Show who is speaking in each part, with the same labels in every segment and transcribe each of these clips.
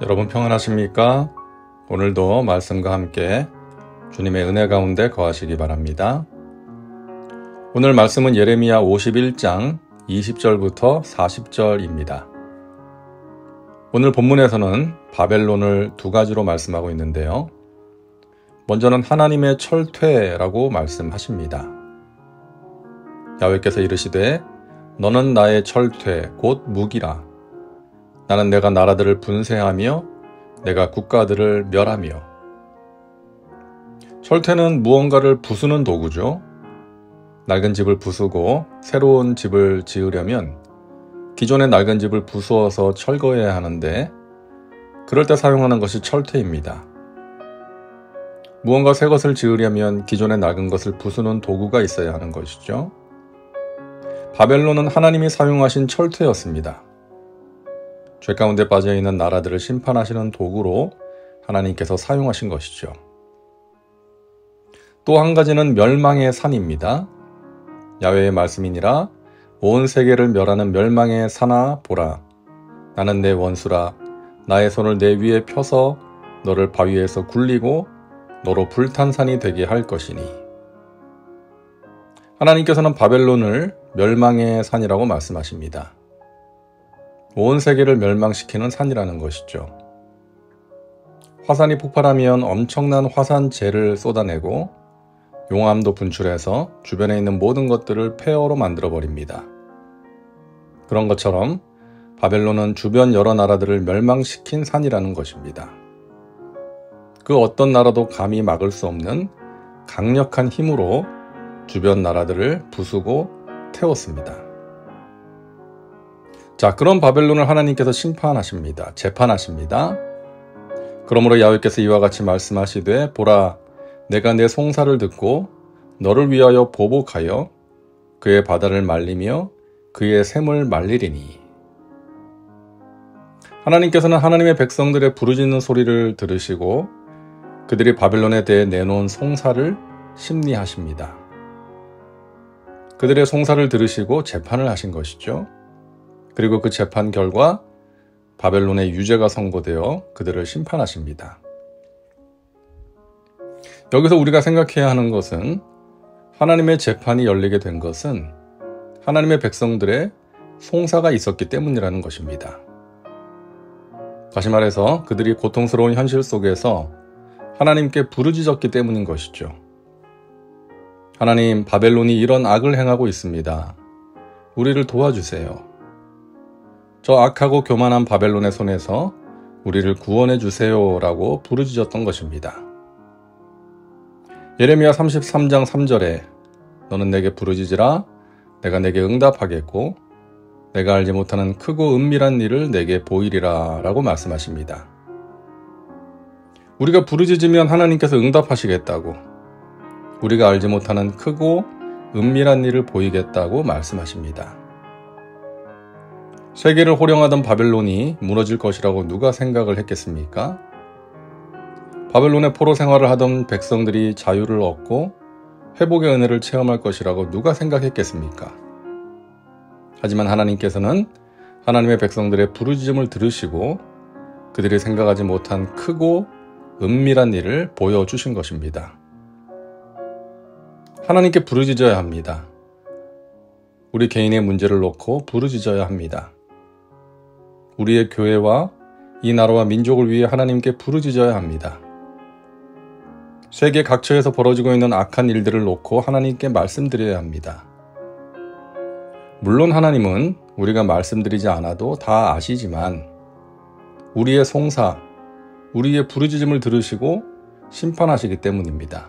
Speaker 1: 여러분 평안하십니까? 오늘도 말씀과 함께 주님의 은혜 가운데 거하시기 바랍니다. 오늘 말씀은 예레미야 51장 20절부터 40절입니다. 오늘 본문에서는 바벨론을 두 가지로 말씀하고 있는데요. 먼저는 하나님의 철퇴라고 말씀하십니다. 야훼께서 이르시되 너는 나의 철퇴 곧 무기라. 나는 내가 나라들을 분쇄하며 내가 국가들을 멸하며. 철퇴는 무언가를 부수는 도구죠. 낡은 집을 부수고 새로운 집을 지으려면 기존의 낡은 집을 부수어서 철거해야 하는데 그럴 때 사용하는 것이 철퇴입니다. 무언가 새 것을 지으려면 기존의 낡은 것을 부수는 도구가 있어야 하는 것이죠. 바벨론은 하나님이 사용하신 철퇴였습니다. 죄 가운데 빠져있는 나라들을 심판하시는 도구로 하나님께서 사용하신 것이죠. 또 한 가지는 멸망의 산입니다. 야훼의 말씀이니라 온 세계를 멸하는 멸망의 산아 보라. 나는 내 원수라. 나의 손을 내 위에 펴서 너를 바위에서 굴리고 너로 불탄 산이 되게 할 것이니. 하나님께서는 바벨론을 멸망의 산이라고 말씀하십니다. 온 세계를 멸망시키는 산이라는 것이죠. 화산이 폭발하면 엄청난 화산재를 쏟아내고 용암도 분출해서 주변에 있는 모든 것들을 폐허로 만들어버립니다. 그런 것처럼 바벨론은 주변 여러 나라들을 멸망시킨 산이라는 것입니다. 그 어떤 나라도 감히 막을 수 없는 강력한 힘으로 주변 나라들을 부수고 태웠습니다. 자, 그런 바벨론을 하나님께서 심판하십니다. 재판하십니다. 그러므로 야훼께서 이와 같이 말씀하시되 보라, 내가 내 송사를 듣고 너를 위하여 보복하여 그의 바다를 말리며 그의 샘을 말리리니. 하나님께서는 하나님의 백성들의 부르짖는 소리를 들으시고 그들이 바벨론에 대해 내놓은 송사를 심리하십니다. 그들의 송사를 들으시고 재판을 하신 것이죠. 그리고 그 재판 결과 바벨론의 유죄가 선고되어 그들을 심판하십니다. 여기서 우리가 생각해야 하는 것은 하나님의 재판이 열리게 된 것은 하나님의 백성들의 송사가 있었기 때문이라는 것입니다. 다시 말해서 그들이 고통스러운 현실 속에서 하나님께 부르짖었기 때문인 것이죠. 하나님, 바벨론이 이런 악을 행하고 있습니다. 우리를 도와주세요. 저 악하고 교만한 바벨론의 손에서 우리를 구원해 주세요 라고 부르짖었던 것입니다. 예레미야 33장 3절에 너는 내게 부르짖으라 내가 내게 응답하겠고 내가 알지 못하는 크고 은밀한 일을 내게 보이리라 라고 말씀하십니다. 우리가 부르짖으면 하나님께서 응답하시겠다고, 우리가 알지 못하는 크고 은밀한 일을 보이겠다고 말씀하십니다. 세계를 호령하던 바벨론이 무너질 것이라고 누가 생각을 했겠습니까? 바벨론의 포로 생활을 하던 백성들이 자유를 얻고 회복의 은혜를 체험할 것이라고 누가 생각했겠습니까? 하지만 하나님께서는 하나님의 백성들의 부르짖음을 들으시고 그들이 생각하지 못한 크고 은밀한 일을 보여주신 것입니다. 하나님께 부르짖어야 합니다. 우리 개인의 문제를 놓고 부르짖어야 합니다. 우리의 교회와 이 나라와 민족을 위해 하나님께 부르짖어야 합니다. 세계 각처에서 벌어지고 있는 악한 일들을 놓고 하나님께 말씀드려야 합니다. 물론 하나님은 우리가 말씀드리지 않아도 다 아시지만 우리의 송사, 우리의 부르짖음을 들으시고 심판하시기 때문입니다.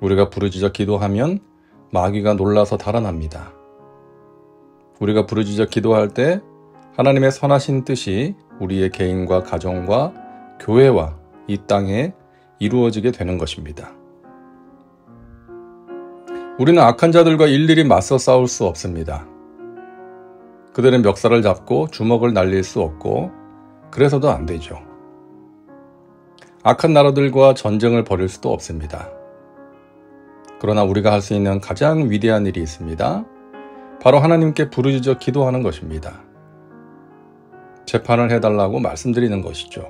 Speaker 1: 우리가 부르짖어 기도하면 마귀가 놀라서 달아납니다. 우리가 부르짖어 기도할 때 하나님의 선하신 뜻이 우리의 개인과 가정과 교회와 이 땅에 이루어지게 되는 것입니다. 우리는 악한 자들과 일일이 맞서 싸울 수 없습니다. 그들은 멱살을 잡고 주먹을 날릴 수 없고 그래서도 안 되죠. 악한 나라들과 전쟁을 벌일 수도 없습니다. 그러나 우리가 할 수 있는 가장 위대한 일이 있습니다. 바로 하나님께 부르짖어 기도하는 것입니다. 재판을 해달라고 말씀드리는 것이죠.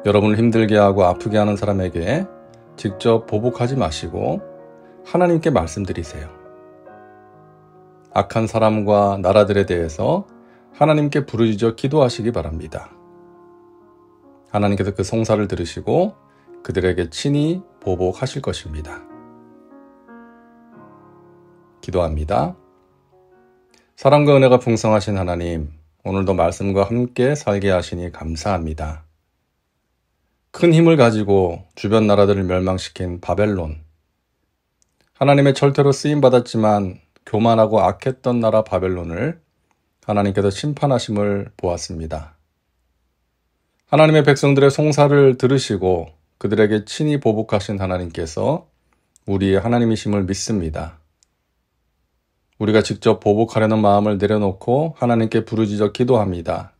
Speaker 1: 여러분을 힘들게 하고 아프게 하는 사람에게 직접 보복하지 마시고 하나님께 말씀드리세요. 악한 사람과 나라들에 대해서 하나님께 부르짖어 기도하시기 바랍니다. 하나님께서 그 송사를 들으시고 그들에게 친히 보복하실 것입니다. 기도합니다. 사랑과 은혜가 풍성하신 하나님, 오늘도 말씀과 함께 살게 하시니 감사합니다. 큰 힘을 가지고 주변 나라들을 멸망시킨 바벨론, 하나님의 절대로 쓰임받았지만 교만하고 악했던 나라 바벨론을 하나님께서 심판하심을 보았습니다. 하나님의 백성들의 송사를 들으시고 그들에게 친히 보복하신 하나님께서 우리의 하나님이심을 믿습니다. 우리가 직접 보복하려는 마음을 내려놓고 하나님께 부르짖어 기도합니다.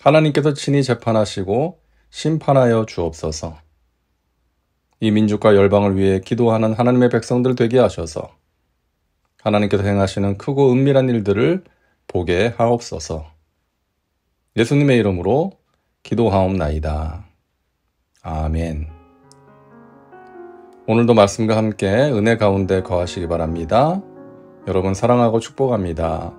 Speaker 1: 하나님께서 친히 재판하시고 심판하여 주옵소서. 이 민족과 열방을 위해 기도하는 하나님의 백성들 되게 하셔서 하나님께서 행하시는 크고 은밀한 일들을 보게 하옵소서. 예수님의 이름으로 기도하옵나이다. 아멘. 오늘도 말씀과 함께 은혜 가운데 거하시기 바랍니다. 여러분 사랑하고 축복합니다.